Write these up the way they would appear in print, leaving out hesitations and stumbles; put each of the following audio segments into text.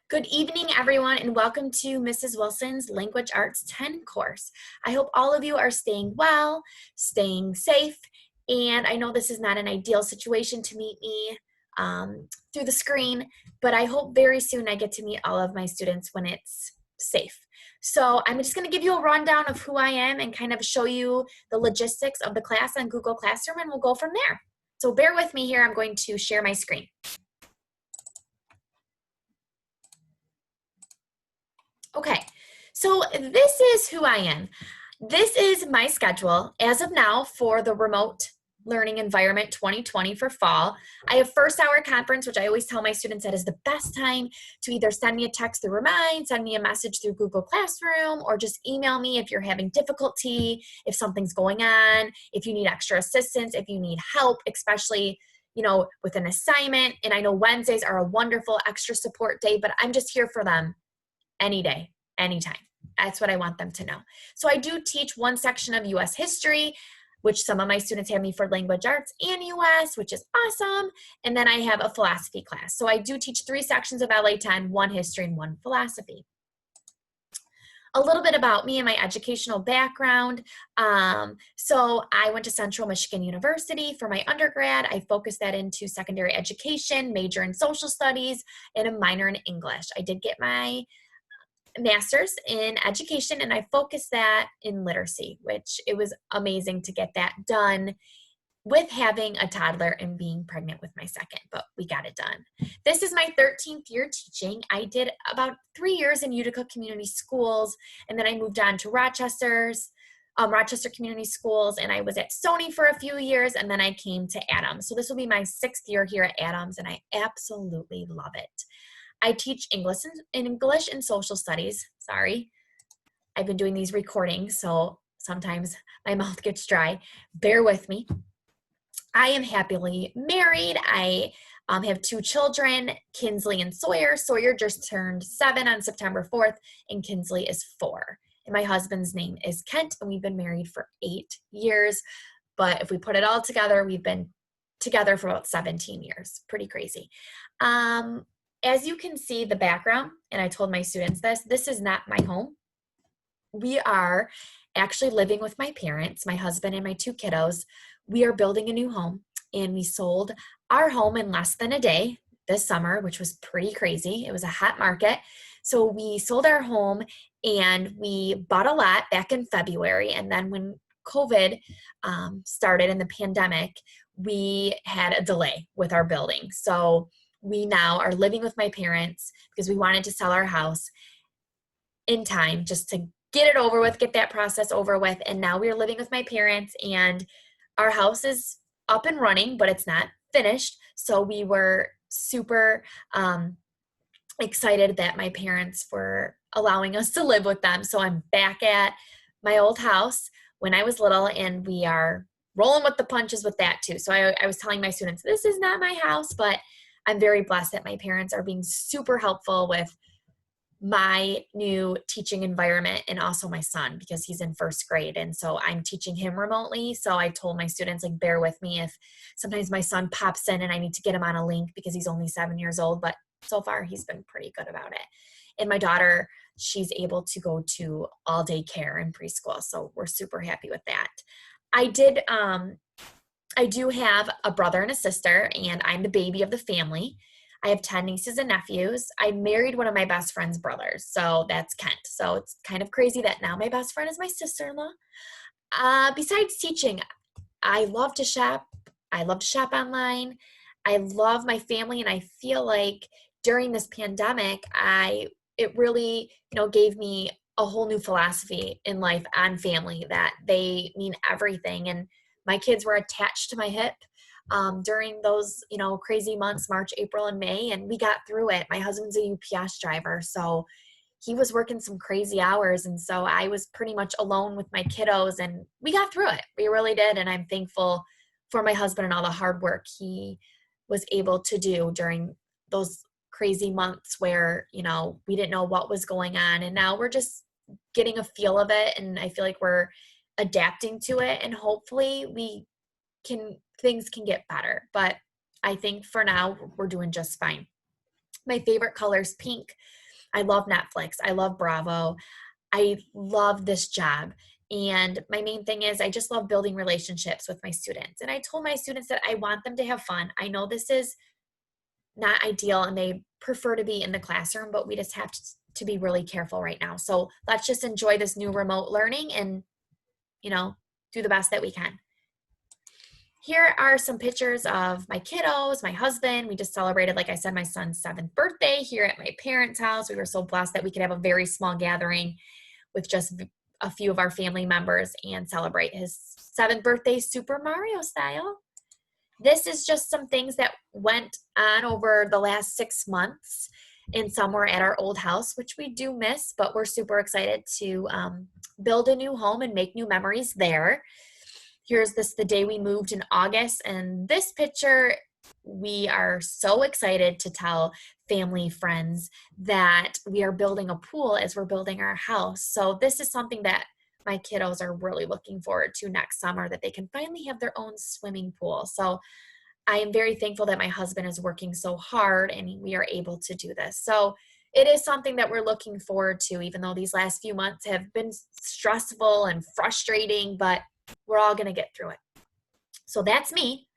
Good evening, everyone, and welcome to Mrs. Wilson's Language Arts 10 course. I hope all of you are staying well, staying safe, and I know this is not an ideal situation to meet me through the screen, but I hope very soon I get to meet all of my students when it's safe. So I'm just going to give you a rundown of who I am and kind of show you the logistics of the class on Google Classroom, and we'll go from there. So bear with me here. I'm going to share my screen. Okay, so this is who I am. This is my schedule as of now for the remote learning environment 2020 for fall. I have first hour conference, which I always tell my students that is the best time to either send me a text through Remind, send me a message through Google Classroom, or just email me if you're having difficulty, if something's going on, if you need extra assistance, if you need help, especially with an assignment. And I know Wednesdays are a wonderful extra support day, but I'm just here for them any day, anytime. That's what I want them to know. So I do teach one section of U.S. history, which some of my students have me for language arts and U.S., which is awesome. And then I have a philosophy class. So I do teach 3 sections of LA 10, 1 history and 1 philosophy. A little bit about me and my educational background. So I went to Central Michigan University for my undergrad. I focused that into secondary education, major in social studies, and a minor in English. I did get my master's in education, and I focused that in literacy, which it was amazing to get that done with having a toddler and being pregnant with my second, but we got it done. This is my 13th year teaching. I did about 3 years in Utica Community Schools, and then I moved on to Rochester Community Schools, and I was at Stony for a few years, and then I came to Adams. So this will be my 6th year here at Adams, and I absolutely love it. I teach English and social studies. Sorry, I've been doing these recordings, so sometimes my mouth gets dry. Bear with me. I am happily married. I have 2 children, Kinsley and Sawyer. Sawyer just turned 7 on September 4th, and Kinsley is 4. And my husband's name is Kent, and we've been married for 8 years. But if we put it all together, we've been together for about 17 years. Pretty crazy. As you can see the background, and I told my students this is not my home. We are actually living with my parents, my husband and my 2 kiddos. We are building a new home, and we sold our home in less than a day this summer, which was pretty crazy. It was a hot market. So we sold our home and we bought a lot back in February. And then when COVID started in the pandemic, we had a delay with our building. So we now are living with my parents because we wanted to sell our house in time just to get it over with, get that process over with. And now we're living with my parents, and our house is up and running, but it's not finished. So we were super excited that my parents were allowing us to live with them. So I'm back at my old house when I was little, and we are rolling with the punches with that too. So I was telling my students, this is not my house, but I'm very blessed that my parents are being super helpful with my new teaching environment, and also my son, because he's in 1st grade. And so I'm teaching him remotely. So I told my students, bear with me if sometimes my son pops in and I need to get him on a link because he's only 7 years old, but so far he's been pretty good about it. And my daughter, she's able to go to all day care in preschool. So we're super happy with that. I do have a brother and a sister, and I'm the baby of the family. I have 10 nieces and nephews. I married one of my best friend's brothers, so that's Kent. So it's kind of crazy that now my best friend is my sister-in-law. Besides teaching, I love to shop. I love to shop online. I love my family, and I feel like during this pandemic, it really, gave me a whole new philosophy in life on family, that they mean everything. And my kids were attached to my hip during those, crazy months, March, April, and May, and we got through it. My husband's a UPS driver, so he was working some crazy hours, and so I was pretty much alone with my kiddos, and we got through it. We really did, and I'm thankful for my husband and all the hard work he was able to do during those crazy months where, we didn't know what was going on, and now we're just getting a feel of it, and I feel like we're adapting to it, and hopefully things can get better. But I think for now we're doing just fine. My favorite color is pink. I love Netflix. I love Bravo. I love this job. And my main thing is I just love building relationships with my students. And I told my students that I want them to have fun. I know this is not ideal and they prefer to be in the classroom, but we just have to be really careful right now. So let's just enjoy this new remote learning and, do the best that we can. Here are some pictures of my kiddos, my husband. We just celebrated, like I said, my son's 7th birthday here at my parents' house. We were so blessed that we could have a very small gathering with just a few of our family members and celebrate his 7th birthday Super Mario style. This is just some things that went on over the last 6 months, and some were at our old house, which we do miss, but we're super excited to build a new home and make new memories there. Here's the day we moved in August, and this picture, we are so excited to tell family, friends that we are building a pool as we're building our house. So this is something that my kiddos are really looking forward to next summer, that they can finally have their own swimming pool. So I am very thankful that my husband is working so hard and we are able to do this. So it is something that we're looking forward to, even though these last few months have been stressful and frustrating, but we're all going to get through it. So that's me.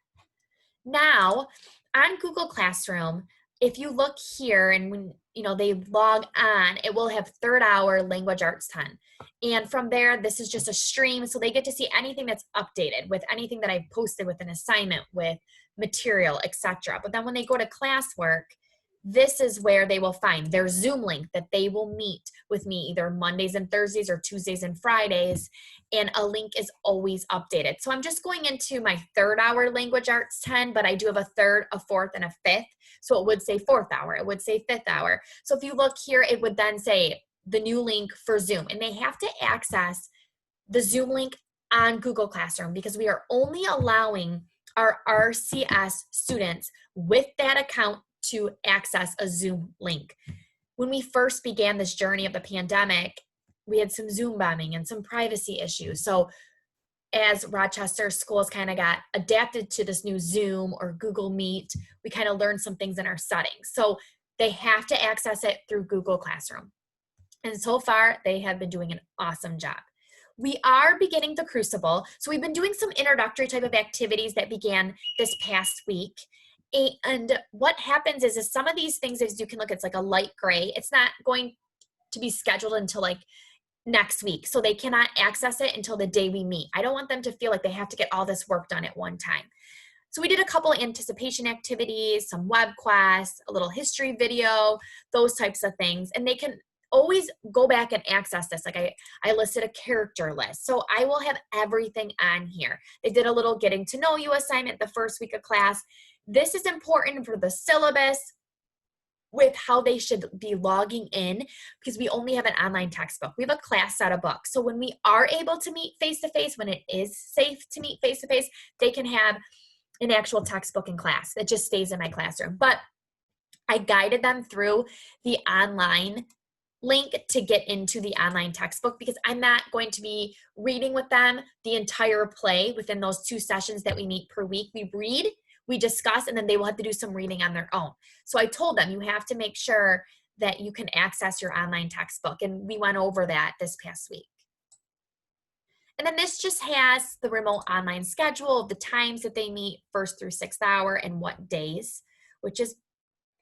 Now, on Google Classroom, if you look here and when they log on, it will have 3rd hour language arts 10. And from there, this is just a stream. So they get to see anything that's updated with anything that I posted with an assignment, with material, etc. But then when they go to classwork, this is where they will find their Zoom link that they will meet with me either Mondays and Thursdays or Tuesdays and Fridays. And a link is always updated. So I'm just going into my 3rd hour language arts 10, but I do have a 3rd, a 4th, and a 5th. So it would say 4th hour, it would say 5th hour. So if you look here, it would then say the new link for Zoom. And they have to access the Zoom link on Google Classroom because we are only allowing our RCS students with that account to access a Zoom link. When we first began this journey of the pandemic, we had some Zoom bombing and some privacy issues. So as Rochester schools kind of got adapted to this new Zoom or Google Meet, we kind of learned some things in our settings. So they have to access it through Google Classroom. And so far, they have been doing an awesome job. We are beginning the Crucible. So we've been doing some introductory type of activities that began this past week. And what happens is some of these things, as you can look, it's like a light gray. It's not going to be scheduled until like next week. So they cannot access it until the day we meet. I don't want them to feel like they have to get all this work done at one time. So we did a couple of anticipation activities, some web quests, a little history video, those types of things. And they can always go back and access this. Like I listed a character list. So I will have everything on here. They did a little getting to know you assignment the first week of class. This is important for the syllabus with how they should be logging in because we only have an online textbook. We have a class set of books. So when we are able to meet face-to-face, when it is safe to meet face-to-face, they can have an actual textbook in class that just stays in my classroom. But I guided them through the online link to get into the online textbook because I'm not going to be reading with them the entire play within those 2 sessions that we meet per week. We read, we discuss, and then they will have to do some reading on their own. So I told them you have to make sure that you can access your online textbook. And we went over that this past week. And then this just has the remote online schedule, the times that they meet 1st through 6th hour and what days, which is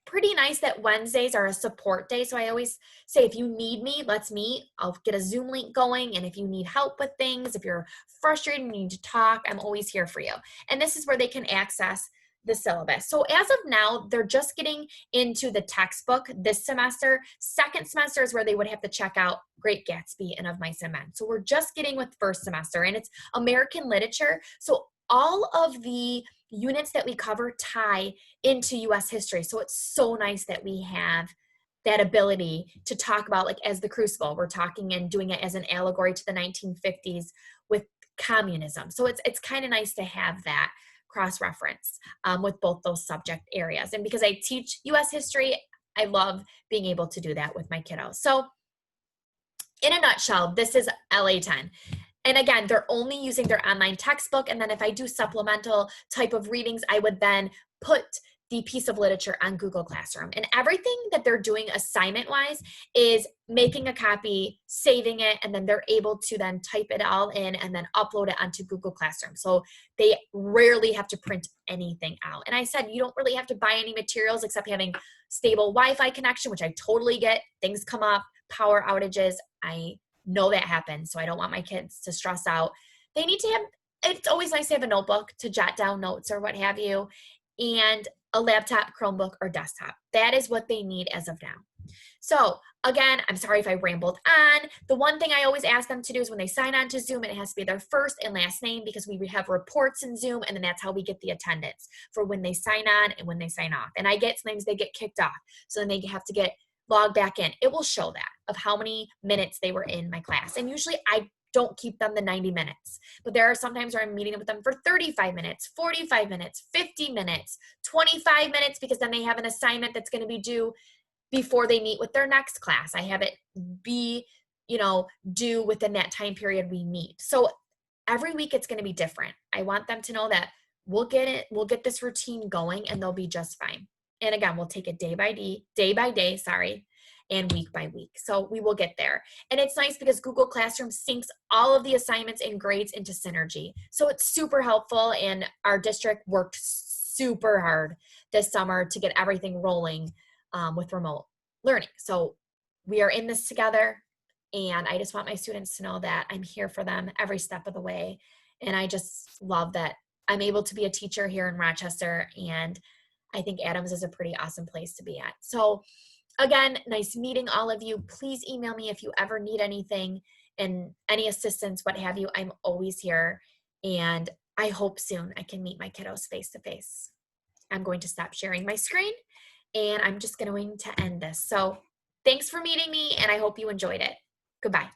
pretty nice that Wednesdays are a support day. So I always say, if you need me, let's meet. I'll get a Zoom link going. And if you need help with things, if you're frustrated and you need to talk, I'm always here for you. And this is where they can access the syllabus. So as of now, they're just getting into the textbook this semester. 2nd semester is where they would have to check out Great Gatsby and Of Mice and Men. So we're just getting with 1st semester, and it's American literature. So all of the units that we cover tie into U.S. history. So it's so nice that we have that ability to talk about, like as the Crucible, we're talking and doing it as an allegory to the 1950s with communism. So it's kind of nice to have that cross-reference with both those subject areas. And because I teach U.S. history, I love being able to do that with my kiddos. So in a nutshell, this is LA 10. And again, they're only using their online textbook. And then if I do supplemental type of readings, I would then put the piece of literature on Google Classroom. And everything that they're doing assignment-wise is making a copy, saving it, and then they're able to then type it all in and then upload it onto Google Classroom. So they rarely have to print anything out. And I said, you don't really have to buy any materials except having stable Wi-Fi connection, which I totally get. Things come up, power outages. I know that happens, so I don't want my kids to stress out. They need to have, it's always nice to have a notebook to jot down notes or what have you, and a laptop, Chromebook, or desktop. That is what they need as of now. So again, I'm sorry if I rambled on. The one thing I always ask them to do is when they sign on to Zoom, it has to be their first and last name, because we have reports in Zoom, and then that's how we get the attendance for when they sign on and when they sign off. And I get, sometimes they get kicked off, so then they have to get logged back in. It will show that of how many minutes they were in my class. And usually I don't keep them the 90 minutes, but there are sometimes where I'm meeting with them for 35 minutes, 45 minutes, 50 minutes, 25 minutes, because then they have an assignment that's going to be due before they meet with their next class. I have it be, due within that time period we meet. So every week it's going to be different. I want them to know that we'll get this routine going, and they'll be just fine. And again, we'll take it day by day, and week by week. So we will get there. And it's nice because Google Classroom syncs all of the assignments and grades into Synergy. So it's super helpful, and our district worked super hard this summer to get everything rolling with remote learning. So we are in this together, and I just want my students to know that I'm here for them every step of the way. And I just love that I'm able to be a teacher here in Rochester, and I think Adams is a pretty awesome place to be at. So again, nice meeting all of you. Please email me if you ever need anything and any assistance, what have you. I'm always here, and I hope soon I can meet my kiddos face to face. I'm going to stop sharing my screen, and I'm just going to end this. So thanks for meeting me, and I hope you enjoyed it. Goodbye.